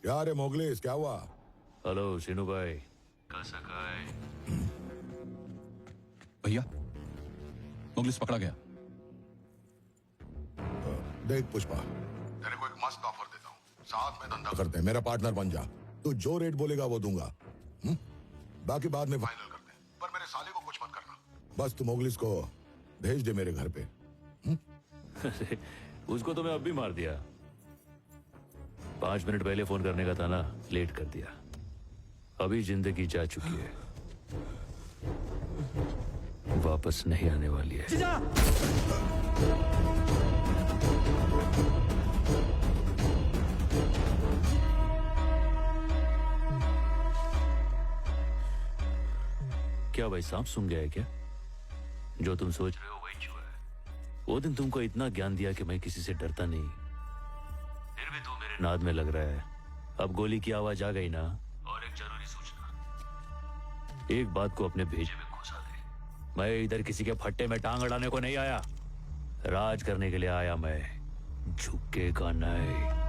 क्या रे मोगलेस, क्या हुआ? हेलो सीनू भाई, कैसा है? भैया, मुगलिस पकड़ा गया। देख पुष्पा, तेरे को एक मस्त ऑफर देता हूँ, साथ में धंधा करते हैं, मेरा पार्टनर बन जा। तू जो रेट बोलेगा वो दूंगा। बाकी बाद में फाइनल करते हैं, पर मेरे साले को कुछ मत करना। बस तू मोगलिस को भेज दे मेरे घर पे। उसको तो मैं अब भी मार दिया। 5 मिनट पहले फोन करने का था ना, लेट कर दिया। अभी जिंदगी जा चुकी है, वापस नहीं आने वाली है। क्या भाई, सांप सूंघ गया है क्या? जो तुम सोच रहे हो वही हुआ है। वो दिन तुमको इतना ज्ञान दिया कि मैं किसी से डरता नहीं, फिर भी तू मेरे नाद में लग रहा है। अब गोली की आवाज आ गई ना, और एक जरूरी सूचना, एक बात को अपने भेजे में घुसा दे। मैं इधर किसी के फट्टे में टांग अड़ाने को नहीं आया, राज करने के लिए आया मैं, झुकेगा नहीं।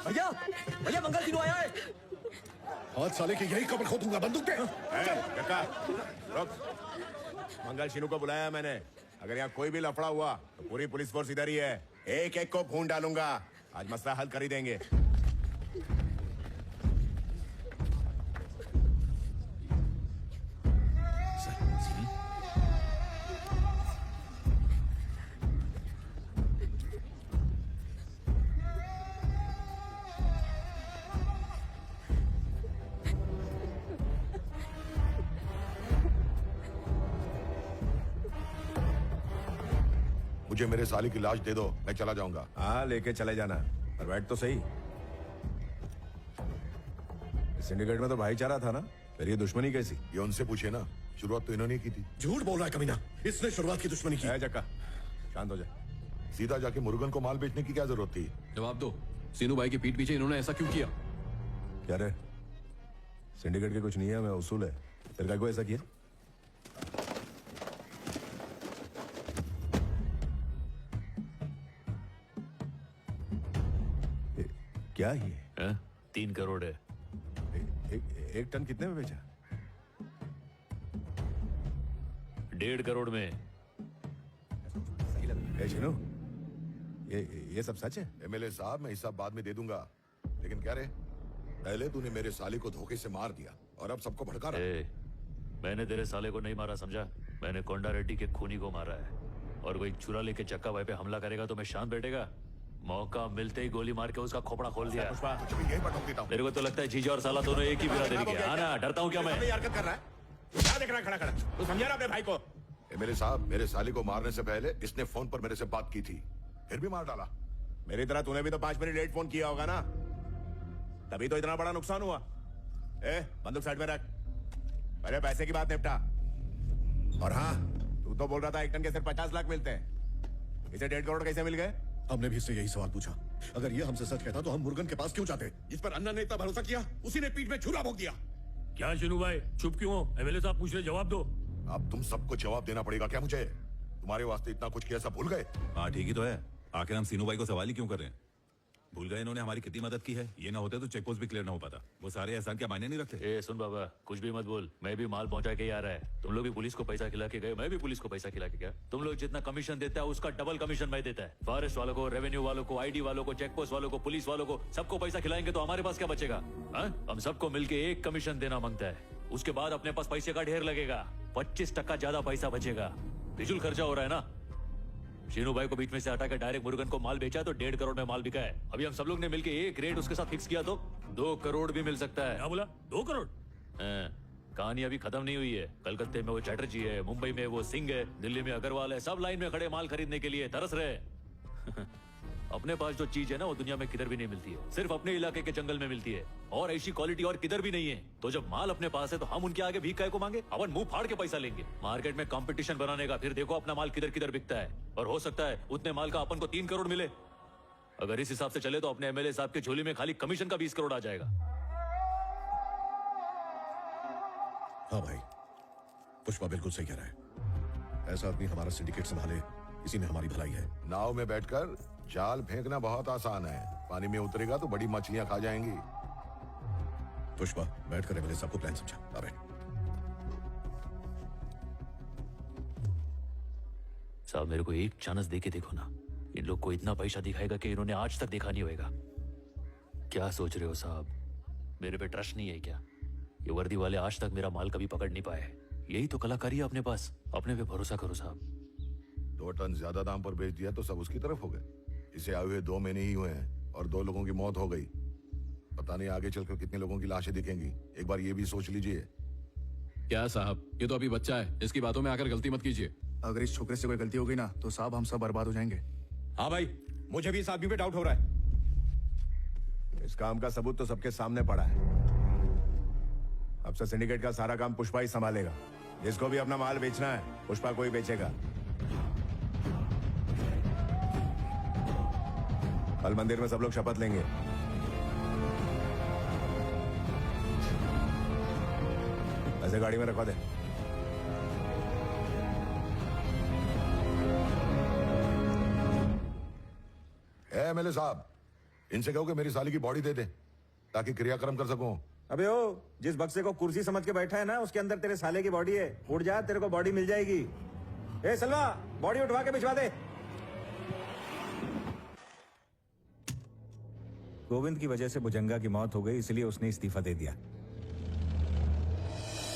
भैया, भैया मंगल तीनों आया है। हाथ साले की यही कब्र खोदूंगा, बंदूक दे। काका, रुक। मंगल शीनू को बुलाया मैंने। अगर यहाँ कोई भी लफड़ा हुआ तो पूरी पुलिस फोर्स इधर ही है, एक एक को भून डालूंगा। आज मसला हल कर ही देंगे। मुझे मेरे साले की लाश दे दो, मैं चला जाऊंगा। हाँ, लेके चले जाना, पर बैठ तो सही। सिंडिकेट में तो भाईचारा था ना, फिर ये दुश्मनी कैसी? ये उनसे पूछे ना, शुरुआत तो इन्होंने की थी। झूठ बोल रहा है कमीना, इसने शुरुआत की दुश्मनी की। जक्का, शांत हो जा। सीधा जाके मुर्गन को माल बेचने की क्या जरूरत थी? जवाब दो, सीनू भाई के पीठ पीछे इन्होंने ऐसा क्यों किया? क्या रे, सिंडिकेट के कुछ नियम है, उसूल है, फिर क्या को ऐसा किया? क्या ये? 3 करोड़ है। एक टन कितने में बेचा? 1.5 करोड़ में। शीनू, ये सब सच है? एमएलए साहब, मैं हिसाब बाद में दे दूंगा, लेकिन क्या रे, पहले तूने मेरे साले को धोखे से मार दिया और अब सबको भड़का रहा। मैंने तेरे साले को नहीं मारा, समझा? मैंने कोंडा रेड्डी के खूनी को मारा है। और कोई छुरा लेके चक्का भाई पे हमला करेगा तो मैं शांत बैठेगा? मौका मिलते ही गोली मार के उसका खोपड़ा खोल दिया। यही बटोक देता हूं। मेरे को तो लगता है जीजा और साला दोनों एक ही बिरादरी के। हाँ ना, डरता हूँ क्या मैं? हरकत कर रहा है, क्या देख रहा है खड़ा खड़ा? तू समझा ना अपने भाई को? एमएलए साहब, मेरे साले को मारने से पहले इसने फोन पर मेरे से बात की थी, फिर भी मार डाला। मेरी तरह तूने भी तो 5 मिनट लेट फोन किया होगा ना, तभी तो इतना बड़ा नुकसान हुआ। बंदूक साइड में रख, पहले पैसे की बात निपटा। और हाँ, तू तो बोल रहा था 1 टन के सिर्फ 50 लाख मिलते हैं, इसे 1.5 करोड़ कैसे मिल गए? हमने भी इससे यही सवाल पूछा। अगर ये हमसे सच कहता तो हम मुर्गन के पास क्यों जाते? इस पर अन्ना ने इतना भरोसा किया, उसी ने पीठ में छुरा भोंक दिया। क्या शीनू भाई, चुप क्यों हो? एमएलए साहब पूछ रहे, जवाब दो। अब तुम सबको जवाब देना पड़ेगा क्या मुझे? तुम्हारे वास्ते इतना कुछ किया, सब भूल गए? हाँ ठीक ही तो है, आखिर हम सीनू भाई को सवाल ही क्यों कर रहे हैं? भूल गए इन्होंने हमारी कितनी मदद की है। ये ना होते तो चेक पोस्ट भी क्लियर ना हो पाता। वो सारे एहसान क्या मायने नहीं रखते? सुन बाबा, कुछ भी मत बोल, मैं भी माल पहुंचा के ही आ रहा है। तुम लोग भी पुलिस को पैसा खिला के गए, मैं भी पुलिस को पैसा खिला के गया। तुम लोग जितना कमीशन देता है उसका डबल कमीशन मैं देता है। फॉरेस्ट वालों को, रेवेन्यू वालों को, आईडी वालों को, चेक पोस्ट वालों को, पुलिस वालों को, सबको पैसा खिलाएंगे तो हमारे पास क्या बचेगा? हम सबको मिलके एक कमीशन देना मांगता है, उसके बाद अपने पास पैसे का ढेर लगेगा, 25% ज्यादा पैसा बचेगा। फिजूल खर्चा हो रहा है ना। शीनू भाई को बीच में से हटा के डायरेक्ट मुरुगन को माल बेचा तो 1.5 करोड़ में माल बिका है। अभी हम सब लोग ने मिलके एक रेट उसके साथ फिक्स किया तो 2 करोड़ भी मिल सकता है। क्या बोला 2 करोड़? हाँ, कहानी अभी खत्म नहीं हुई है। कलकत्ते में वो चैटर्जी है, मुंबई में वो सिंह है, दिल्ली में अग्रवाल है, सब लाइन में खड़े माल खरीदने के लिए तरस रहे हैं। अपने पास जो चीज है ना वो दुनिया में किधर भी नहीं मिलती है, सिर्फ अपने इलाके के जंगल में मिलती है, और ऐसी क्वालिटी और किधर भी नहीं है। तो जब माल अपने पास है तो हम उनके आगे भीख काहे को मांगे? अपन मुंह फाड़ के पैसा लेंगे। मार्केट में कंपटीशन बनाने का, फिर देखो अपना माल किधर किधर बिकता है। और हो सकता है उतने माल का अपन को 3 करोड़ मिले। अगर इस हिसाब से चले तो अपने एमएलए साहब की झोली में खाली कमीशन का 20 करोड़ आ जाएगा। हाँ भाई, पुष्पा बिल्कुल सही कह रहा है। ऐसा आदमी हमारा सिंडिकेट संभाले, इसी में हमारी भलाई है। नाव में बैठकर जाल फेंकना बहुत आसान है, पानी में उतरेगा तो बड़ी मछलियां खा जाएंगी। पुष्पा बैठ कर एमएलए साहब को प्लान समझा। अबे साहब मेरे को एक चांस दे के देखो ना, इन लोग को इतना पैसा दिखाएगा कि इन्होंने आज तक देखा नहीं होगा। क्या सोच रहे हो साहब, मेरे पे ट्रस्ट नहीं है क्या? ये वर्दी वाले आज तक मेरा माल कभी पकड़ नहीं पाए। यही तो कलाकारी है अपने पास, अपने पे भरोसा करो साहब। 2 टन ज्यादा दाम पर बेच दिया तो सब उसकी तरफ हो गए। इसे आए हुए 2 महीने ही हुए हैं और 2 लोगों की मौत हो गई। पता नहीं आगे चलकर कितने लोगों की लाशें दिखेंगी। एक बार ये भी सोच लीजिए। क्या साहब, ये तो अभी बच्चा है, इसकी बातों में आकर गलती मत कीजिए। अगर इस छोकरे से कोई गलती हो गई ना तो साहब हम सब बर्बाद हो जाएंगे। हाँ भाई, मुझे भी इस आदमी पे डाउट हो रहा है। इस काम का सबूत तो सबके सामने पड़ा है। अब से सिंडिकेट का सारा काम पुष्पा ही संभालेगा। जिसको भी अपना माल बेचना है पुष्पा को ही बेचेगा। कल मंदिर में सब लोग शपथ लेंगे। ऐसे गाड़ी में रखवा दे। एमएलए साहब, इनसे कहो कि मेरी साली की बॉडी दे दे ताकि क्रियाक्रम कर सकूं। अबे ओ, जिस बक्से को कुर्सी समझ के बैठा है ना उसके अंदर तेरे साले की बॉडी है। उठ जा, तेरे को बॉडी मिल जाएगी। ए सलवा, बॉडी उठवा के भिजवा दे। गोविंद की वजह से भुजंगा की मौत हो गई, इसलिए उसने इस्तीफा दे दिया।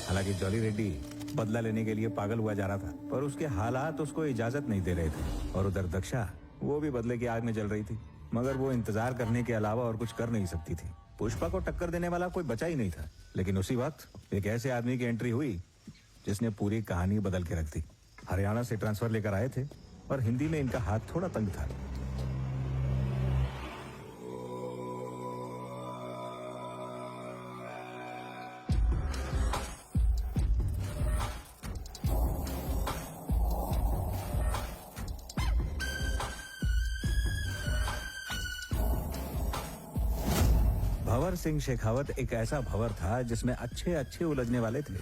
हालांकि जॉली रेड्डी बदला लेने के लिए पागल हुआ जा रहा था, पर उसके हालात उसको इजाजत नहीं दे रहे थे। और उधर दक्षा, वो भी बदले की आग में जल रही थी, मगर वो इंतजार करने के अलावा और कुछ कर नहीं सकती थी। पुष्पा को टक्कर देने वाला कोई बचा ही नहीं था। लेकिन उसी वक्त एक ऐसे आदमी की एंट्री हुई जिसने पूरी कहानी बदल के रख दी। हरियाणा से ट्रांसफर लेकर आए थे और हिंदी में इनका हाथ थोड़ा तंग था। भंवर सिंह शेखावत एक ऐसा भंवर था जिसमें अच्छे अच्छे उलझने वाले थे।